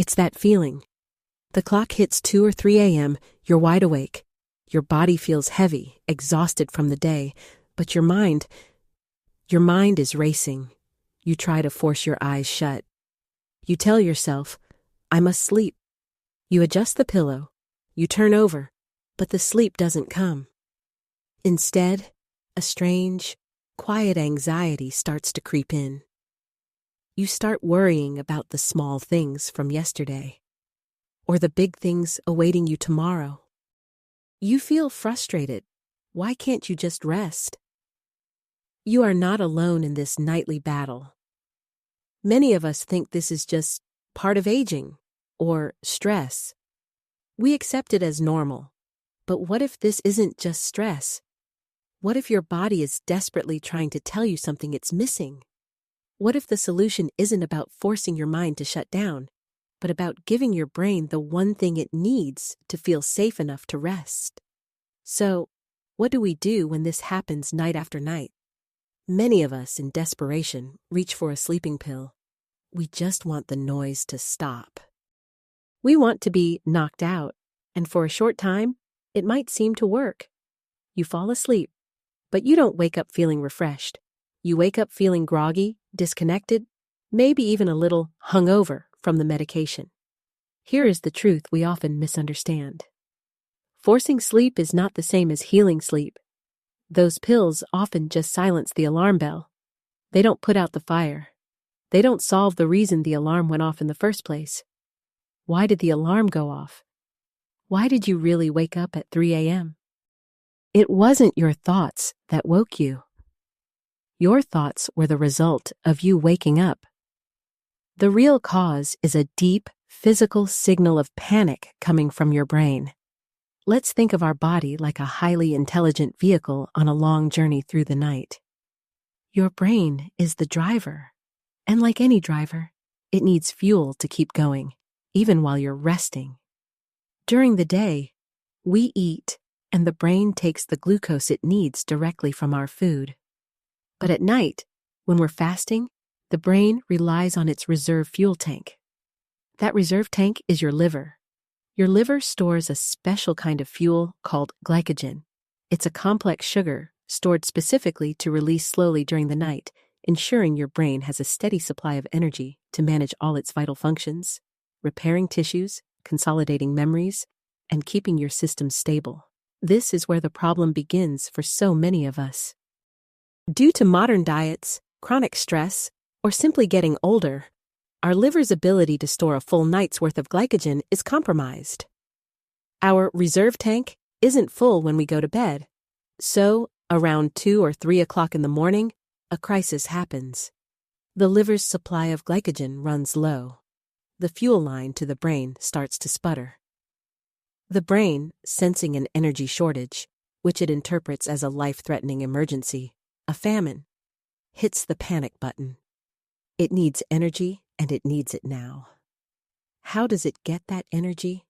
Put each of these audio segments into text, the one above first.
It's that feeling. The clock hits 2 or 3 a.m., you're wide awake. Your body feels heavy, exhausted from the day, but your mind is racing. You try to force your eyes shut. You tell yourself, I must sleep. You adjust the pillow. You turn over, but the sleep doesn't come. Instead, a strange, quiet anxiety starts to creep in. You start worrying about the small things from yesterday, or the big things awaiting you tomorrow. You feel frustrated. Why can't you just rest? You are not alone in this nightly battle. Many of us think this is just part of aging or stress. We accept it as normal. But what if this isn't just stress? What if your body is desperately trying to tell you something it's missing? What if the solution isn't about forcing your mind to shut down, but about giving your brain the one thing it needs to feel safe enough to rest? So, what do we do when this happens night after night? Many of us, in desperation, reach for a sleeping pill. We just want the noise to stop. We want to be knocked out, and for a short time, it might seem to work. You fall asleep, but you don't wake up feeling refreshed. You wake up feeling groggy, disconnected, maybe even a little hungover from the medication. Here is the truth we often misunderstand. Forcing sleep is not the same as healing sleep. Those pills often just silence the alarm bell. They don't put out the fire. They don't solve the reason the alarm went off in the first place. Why did the alarm go off? Why did you really wake up at 3 a.m.? It wasn't your thoughts that woke you. Your thoughts were the result of you waking up. The real cause is a deep, physical signal of panic coming from your brain. Let's think of our body like a highly intelligent vehicle on a long journey through the night. Your brain is the driver, and like any driver, it needs fuel to keep going, even while you're resting. During the day, we eat, and the brain takes the glucose it needs directly from our food. But at night, when we're fasting, the brain relies on its reserve fuel tank. That reserve tank is your liver. Your liver stores a special kind of fuel called glycogen. It's a complex sugar stored specifically to release slowly during the night, ensuring your brain has a steady supply of energy to manage all its vital functions, repairing tissues, consolidating memories, and keeping your system stable. This is where the problem begins for so many of us. Due to modern diets, chronic stress, or simply getting older, our liver's ability to store a full night's worth of glycogen is compromised. Our reserve tank isn't full when we go to bed. So, around 2 or 3 o'clock in the morning, a crisis happens. The liver's supply of glycogen runs low. The fuel line to the brain starts to sputter. The brain, sensing an energy shortage, which it interprets as a life-threatening emergency, a famine, hits the panic button. It needs energy, and it needs it now. How does it get that energy?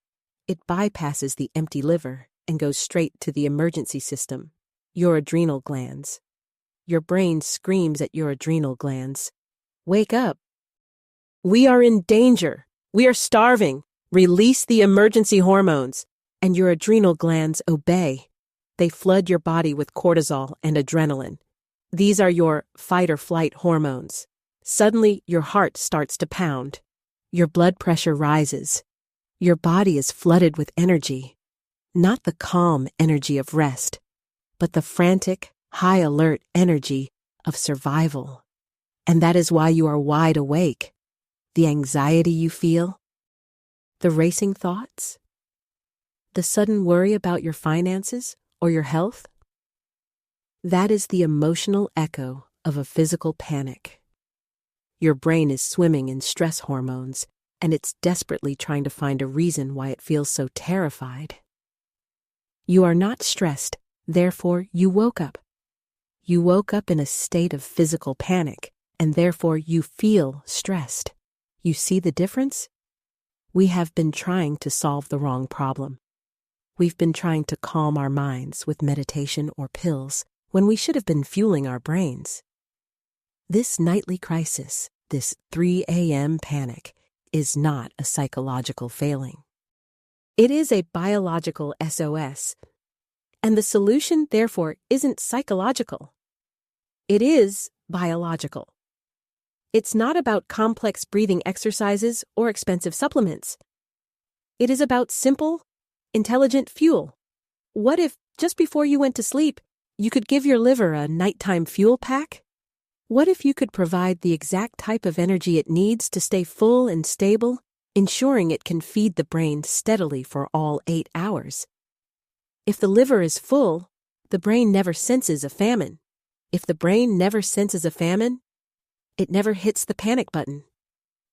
It bypasses the empty liver and goes straight to the emergency system, your adrenal glands. Your brain screams at your adrenal glands, "Wake up! We are in danger! We are starving! Release the emergency hormones!" And your adrenal glands obey. They flood your body with cortisol and adrenaline. These are your fight-or-flight hormones. Suddenly, your heart starts to pound. Your blood pressure rises. Your body is flooded with energy. Not the calm energy of rest, but the frantic, high-alert energy of survival. And that is why you are wide awake. The anxiety you feel, the racing thoughts, the sudden worry about your finances or your health, that is the emotional echo of a physical panic. Your brain is swimming in stress hormones, and it's desperately trying to find a reason why it feels so terrified. You are not stressed, therefore you woke up. You woke up in a state of physical panic, and therefore you feel stressed. You see the difference? We have been trying to solve the wrong problem. We've been trying to calm our minds with meditation or pills when we should have been fueling our brains. This nightly crisis, this 3 a.m. panic, is not a psychological failing. It is a biological SOS, and the solution, therefore, isn't psychological. It is biological. It's not about complex breathing exercises or expensive supplements. It is about simple, intelligent fuel. What if, just before you went to sleep, you could give your liver a nighttime fuel pack? What if you could provide the exact type of energy it needs to stay full and stable, ensuring it can feed the brain steadily for all 8 hours? If the liver is full, the brain never senses a famine. If the brain never senses a famine, it never hits the panic button.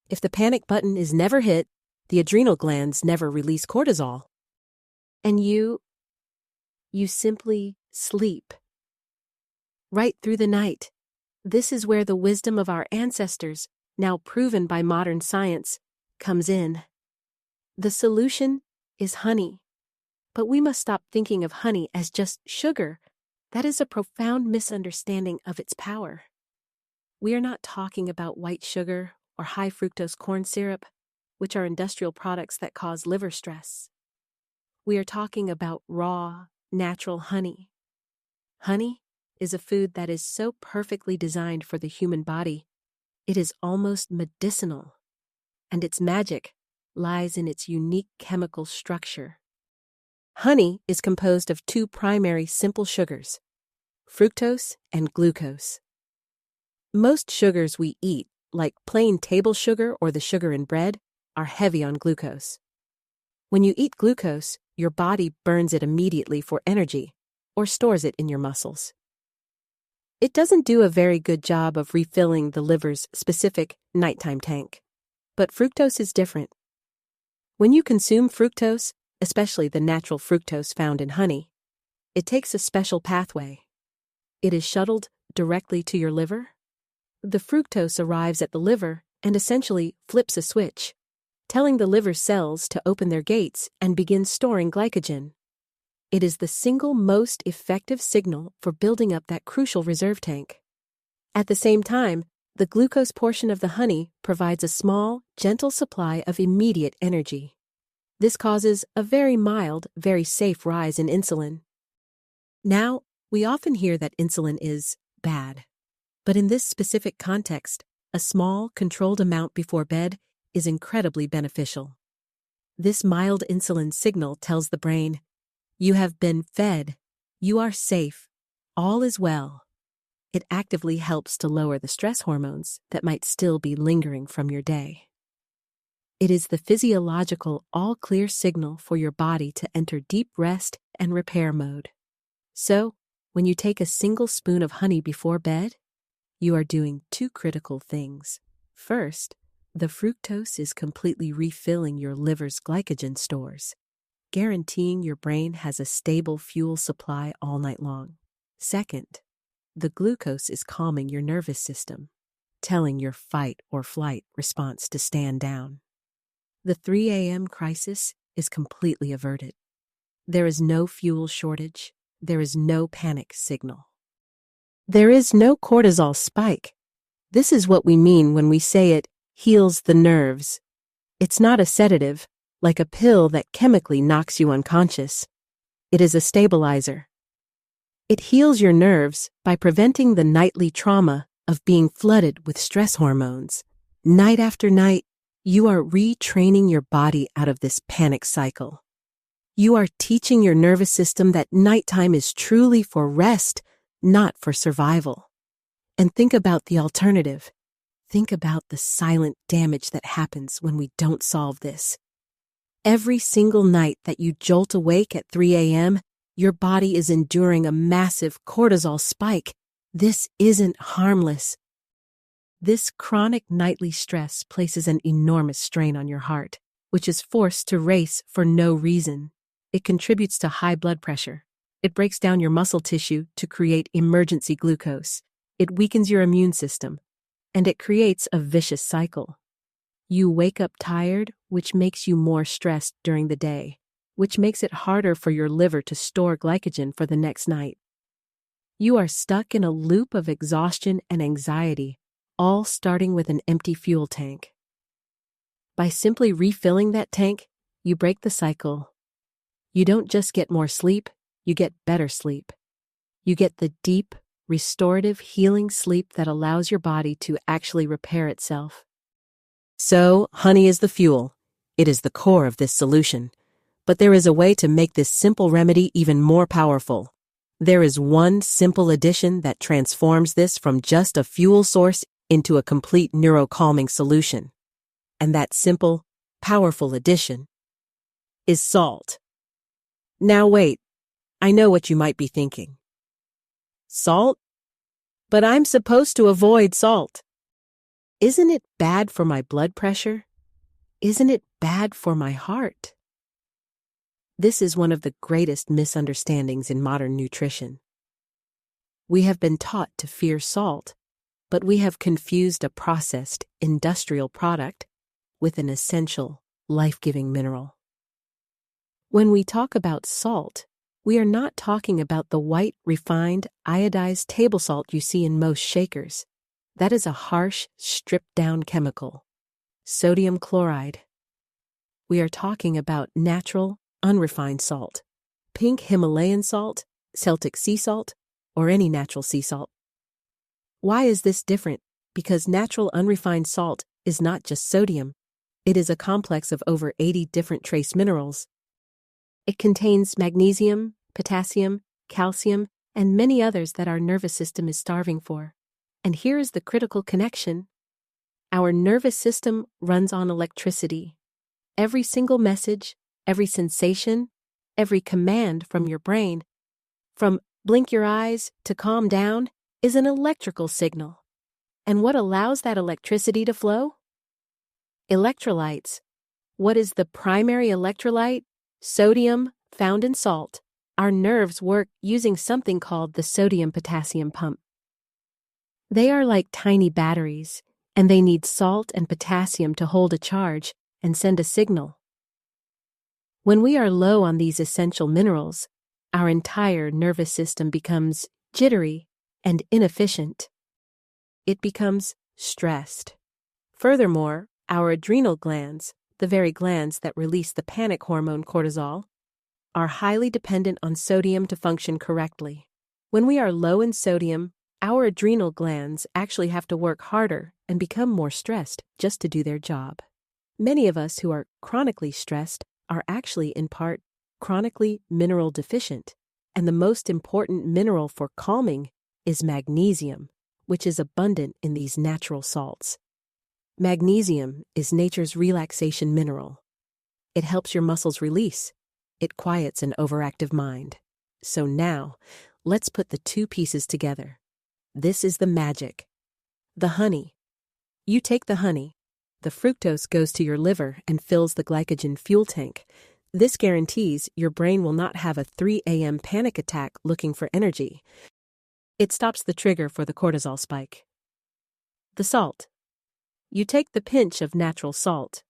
If the panic button is never hit, the adrenal glands never release cortisol. And you simply sleep. Right through the night. This is where the wisdom of our ancestors, now proven by modern science, comes in. The solution is honey. But we must stop thinking of honey as just sugar. That is a profound misunderstanding of its power. We are not talking about white sugar or high fructose corn syrup, which are industrial products that cause liver stress. We are talking about raw, natural honey. Honey is a food that is so perfectly designed for the human body, it is almost medicinal, and its magic lies in its unique chemical structure. Honey is composed of 2 primary simple sugars, fructose and glucose. Most sugars we eat, like plain table sugar or the sugar in bread, are heavy on glucose. When you eat glucose, your body burns it immediately for energy or stores it in your muscles. It doesn't do a very good job of refilling the liver's specific nighttime tank. But fructose is different. When you consume fructose, especially the natural fructose found in honey, it takes a special pathway. It is shuttled directly to your liver. The fructose arrives at the liver and essentially flips a switch, telling the liver cells to open their gates and begin storing glycogen. It is the single most effective signal for building up that crucial reserve tank. At the same time, the glucose portion of the honey provides a small, gentle supply of immediate energy. This causes a very mild, very safe rise in insulin. Now, we often hear that insulin is bad. But in this specific context, a small, controlled amount before bed is incredibly beneficial. This mild insulin signal tells the brain, "You have been fed. You are safe. All is well." It actively helps to lower the stress hormones that might still be lingering from your day. It is the physiological all-clear signal for your body to enter deep rest and repair mode. So, when you take a single spoon of honey before bed, you are doing 2 critical things. First, the fructose is completely refilling your liver's glycogen stores, guaranteeing your brain has a stable fuel supply all night long. Second, the glucose is calming your nervous system, telling your fight or flight response to stand down. The 3 a.m. crisis is completely averted. There is no fuel shortage. There is no panic signal. There is no cortisol spike. This is what we mean when we say it heals the nerves. It's not a sedative, like a pill that chemically knocks you unconscious. It is a stabilizer. It heals your nerves by preventing the nightly trauma of being flooded with stress hormones. Night after night, you are retraining your body out of this panic cycle. You are teaching your nervous system that nighttime is truly for rest, not for survival. And think about the alternative. Think about the silent damage that happens when we don't solve this. Every single night that you jolt awake at 3 a.m., your body is enduring a massive cortisol spike. This isn't harmless. This chronic nightly stress places an enormous strain on your heart, which is forced to race for no reason. It contributes to high blood pressure. It breaks down your muscle tissue to create emergency glucose. It weakens your immune system, and it creates a vicious cycle. You wake up tired, which makes you more stressed during the day, which makes it harder for your liver to store glycogen for the next night. You are stuck in a loop of exhaustion and anxiety, all starting with an empty fuel tank. By simply refilling that tank, you break the cycle. You don't just get more sleep, you get better sleep. You get the deep, restorative, healing sleep that allows your body to actually repair itself. So, honey is the fuel. It is the core of this solution. But there is a way to make this simple remedy even more powerful. There is one simple addition that transforms this from just a fuel source into a complete neurocalming solution. And that simple, powerful addition is salt. Now wait, I know what you might be thinking. Salt? But I'm supposed to avoid salt. Isn't it bad for my blood pressure? Isn't it bad for my heart? This is one of the greatest misunderstandings in modern nutrition. We have been taught to fear salt, but we have confused a processed, industrial product with an essential, life-giving mineral. When we talk about salt, we are not talking about the white, refined, iodized table salt you see in most shakers. That is a harsh, stripped-down chemical, sodium chloride. We are talking about natural, unrefined salt, pink Himalayan salt, Celtic sea salt, or any natural sea salt. Why is this different? Because natural unrefined salt is not just sodium. It is a complex of over 80 different trace minerals. It contains magnesium, potassium, calcium, and many others that our nervous system is starving for. And here is the critical connection. Our nervous system runs on electricity. Every single message, every sensation, every command from your brain, from blink your eyes to calm down, is an electrical signal. And what allows that electricity to flow? Electrolytes. What is the primary electrolyte? Sodium, found in salt. Our nerves work using something called the sodium-potassium pump. They are like tiny batteries, and they need salt and potassium to hold a charge and send a signal. When we are low on these essential minerals, our entire nervous system becomes jittery and inefficient. It becomes stressed. Furthermore, our adrenal glands, the very glands that release the panic hormone cortisol, are highly dependent on sodium to function correctly. When we are low in sodium, our adrenal glands actually have to work harder and become more stressed just to do their job. Many of us who are chronically stressed are actually in part chronically mineral deficient, and the most important mineral for calming is magnesium, which is abundant in these natural salts. Magnesium is nature's relaxation mineral. It helps your muscles release. It quiets an overactive mind. So now, let's put the two pieces together. This is the magic. The honey. You take the honey. The fructose goes to your liver and fills the glycogen fuel tank. This guarantees your brain will not have a 3 a.m. panic attack looking for energy. It stops the trigger for the cortisol spike. The salt. You take the pinch of natural salt.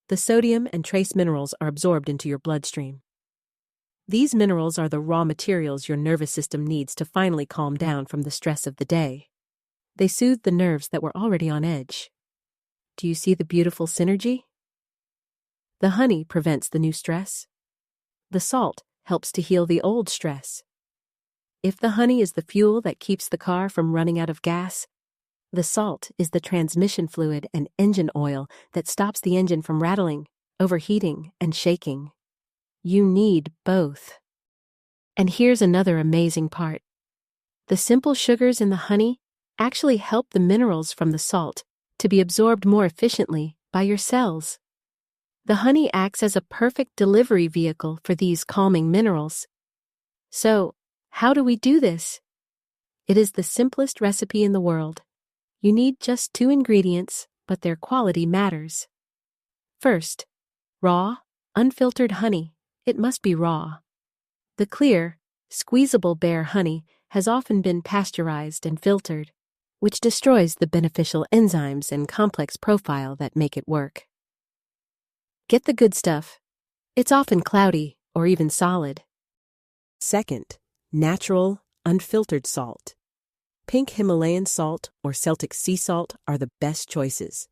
The sodium and trace minerals are absorbed into your bloodstream. These minerals are the raw materials your nervous system needs to finally calm down from the stress of the day. They soothe the nerves that were already on edge. Do you see the beautiful synergy? The honey prevents the new stress. The salt helps to heal the old stress. If the honey is the fuel that keeps the car from running out of gas, the salt is the transmission fluid and engine oil that stops the engine from rattling, overheating, and shaking. You need both. And here's another amazing part. The simple sugars in the honey actually help the minerals from the salt to be absorbed more efficiently by your cells. The honey acts as a perfect delivery vehicle for these calming minerals. So, how do we do this? It is the simplest recipe in the world. You need just 2 ingredients, but their quality matters. First, raw, unfiltered honey. It must be raw. The clear, squeezable bare honey has often been pasteurized and filtered, which destroys the beneficial enzymes and complex profile that make it work. Get the good stuff. It's often cloudy or even solid. Second, natural, unfiltered salt. Pink Himalayan salt or Celtic sea salt are the best choices.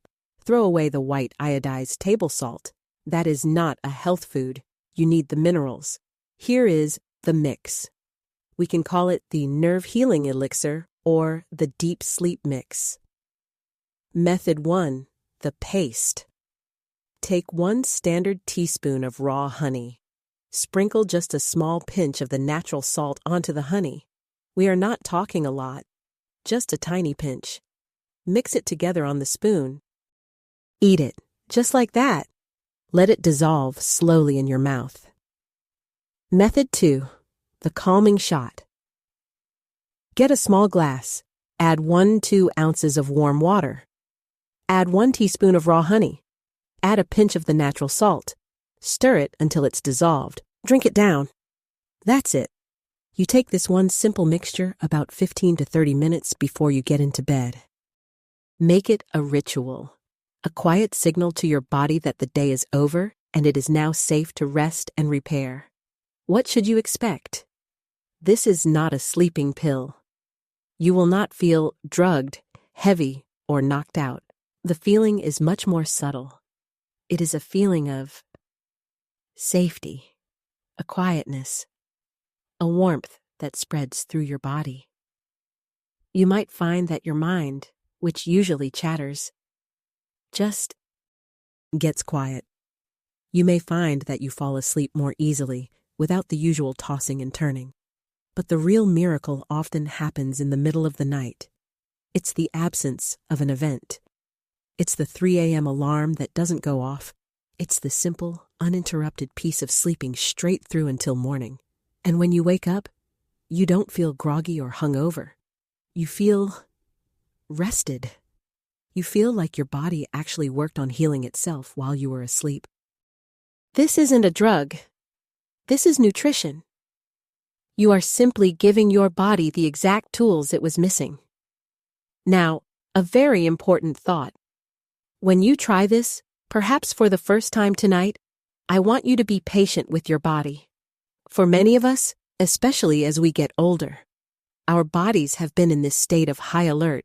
Throw away the white iodized table salt. That is not a health food. You need the minerals. Here is the mix. We can call it the nerve healing elixir or the deep sleep mix. Method 1. The paste. Take 1 standard teaspoon of raw honey. Sprinkle just a small pinch of the natural salt onto the honey. We are not talking a lot, just a tiny pinch. Mix it together on the spoon. Eat it, just like that. Let it dissolve slowly in your mouth. Method 2. The calming shot. Get a small glass. Add 1-2 ounces of warm water. Add 1 teaspoon of raw honey. Add a pinch of the natural salt. Stir it until it's dissolved. Drink it down. That's it. You take this one simple mixture about 15 to 30 minutes before you get into bed. Make it a ritual, a quiet signal to your body that the day is over and it is now safe to rest and repair. What should you expect? This is not a sleeping pill. You will not feel drugged, heavy, or knocked out. The feeling is much more subtle. It is a feeling of safety, a quietness, a warmth that spreads through your body. You might find that your mind, which usually chatters, just gets quiet. You may find that you fall asleep more easily without the usual tossing and turning. But the real miracle often happens in the middle of the night. It's the absence of an event. It's the 3 a.m. alarm that doesn't go off. It's the simple, uninterrupted peace of sleeping straight through until morning. And when you wake up, you don't feel groggy or hungover. You feel rested. You feel like your body actually worked on healing itself while you were asleep. This isn't a drug. This is nutrition. You are simply giving your body the exact tools it was missing. Now, a very important thought. When you try this, perhaps for the first time tonight, I want you to be patient with your body. For many of us, especially as we get older, our bodies have been in this state of high alert,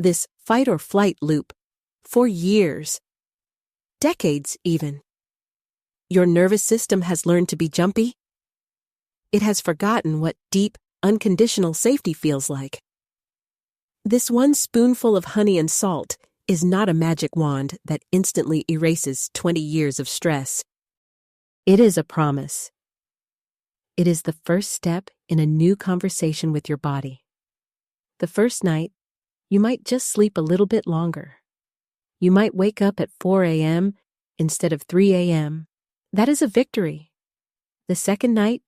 this fight or flight loop, for years, decades even. Your nervous system has learned to be jumpy. It has forgotten what deep, unconditional safety feels like. This 1 spoonful of honey and salt is not a magic wand that instantly erases 20 years of stress. It is a promise. It is the first step in a new conversation with your body. The first night, you might just sleep a little bit longer. You might wake up at 4 a.m. instead of 3 a.m. That is a victory. The second night,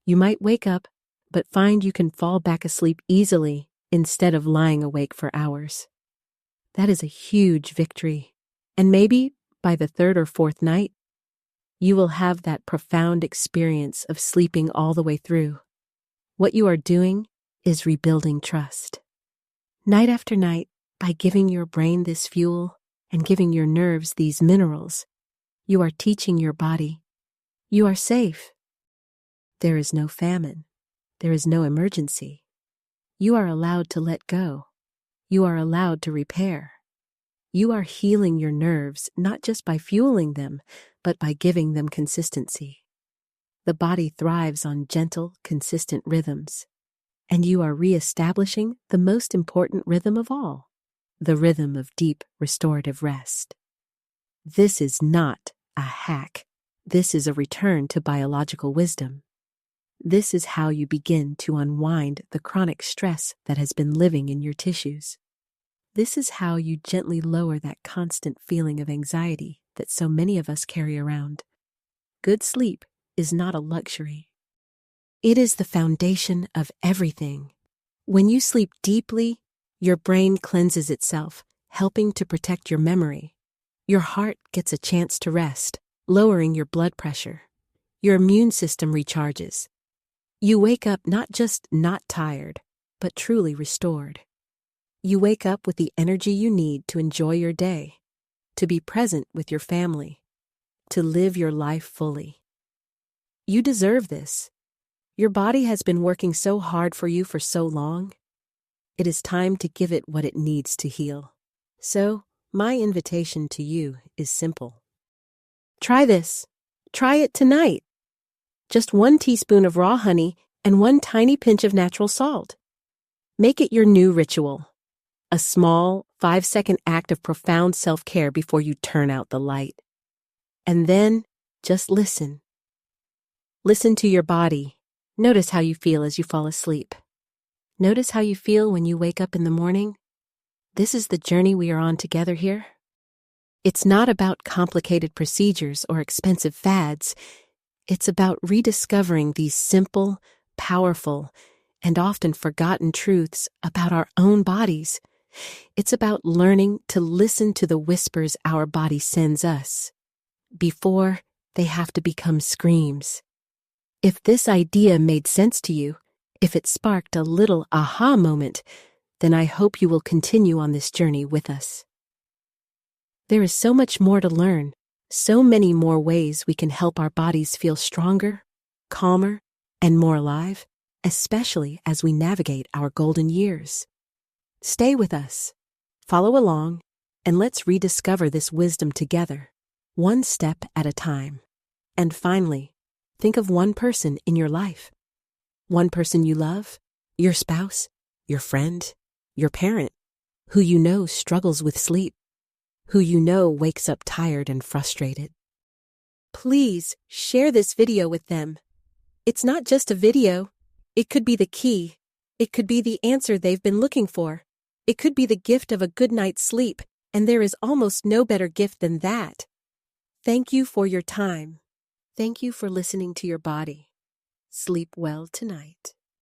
you might wake up but find you can fall back asleep easily instead of lying awake for hours. That is a huge victory. And maybe by the 3rd or 4th night, you will have that profound experience of sleeping all the way through. What you are doing is rebuilding trust. Night after night, by giving your brain this fuel and giving your nerves these minerals, you are teaching your body, you are safe. There is no famine. There is no emergency. You are allowed to let go. You are allowed to repair. You are healing your nerves not just by fueling them, but by giving them consistency. The body thrives on gentle, consistent rhythms, and you are reestablishing the most important rhythm of all, the rhythm of deep, restorative rest. This is not a hack. This is a return to biological wisdom. This is how you begin to unwind the chronic stress that has been living in your tissues. This is how you gently lower that constant feeling of anxiety that so many of us carry around. Good sleep is not a luxury. It is the foundation of everything. When you sleep deeply, your brain cleanses itself, helping to protect your memory. Your heart gets a chance to rest, lowering your blood pressure. Your immune system recharges. You wake up not just not tired, but truly restored. You wake up with the energy you need to enjoy your day, to be present with your family, to live your life fully. You deserve this. Your body has been working so hard for you for so long. It is time to give it what it needs to heal. So, my invitation to you is simple. Try this. Try it tonight. Just 1 teaspoon of raw honey and 1 tiny pinch of natural salt. Make it your new ritual. A small, 5-second act of profound self-care before you turn out the light. And then, just listen. Listen to your body. Notice how you feel as you fall asleep. Notice how you feel when you wake up in the morning. This is the journey we are on together here. It's not about complicated procedures or expensive fads. It's about rediscovering these simple, powerful, and often forgotten truths about our own bodies. It's about learning to listen to the whispers our body sends us before they have to become screams. If this idea made sense to you, if it sparked a little aha moment, then I hope you will continue on this journey with us. There is so much more to learn, so many more ways we can help our bodies feel stronger, calmer, and more alive, especially as we navigate our golden years. Stay with us, follow along, and let's rediscover this wisdom together, one step at a time. And finally, think of one person in your life. One person you love, your spouse, your friend, your parent, who you know struggles with sleep, who you know wakes up tired and frustrated. Please share this video with them. It's not just a video. It could be the key. It could be the answer they've been looking for. It could be the gift of a good night's sleep, and there is almost no better gift than that. Thank you for your time. Thank you for listening to your body. Sleep well tonight.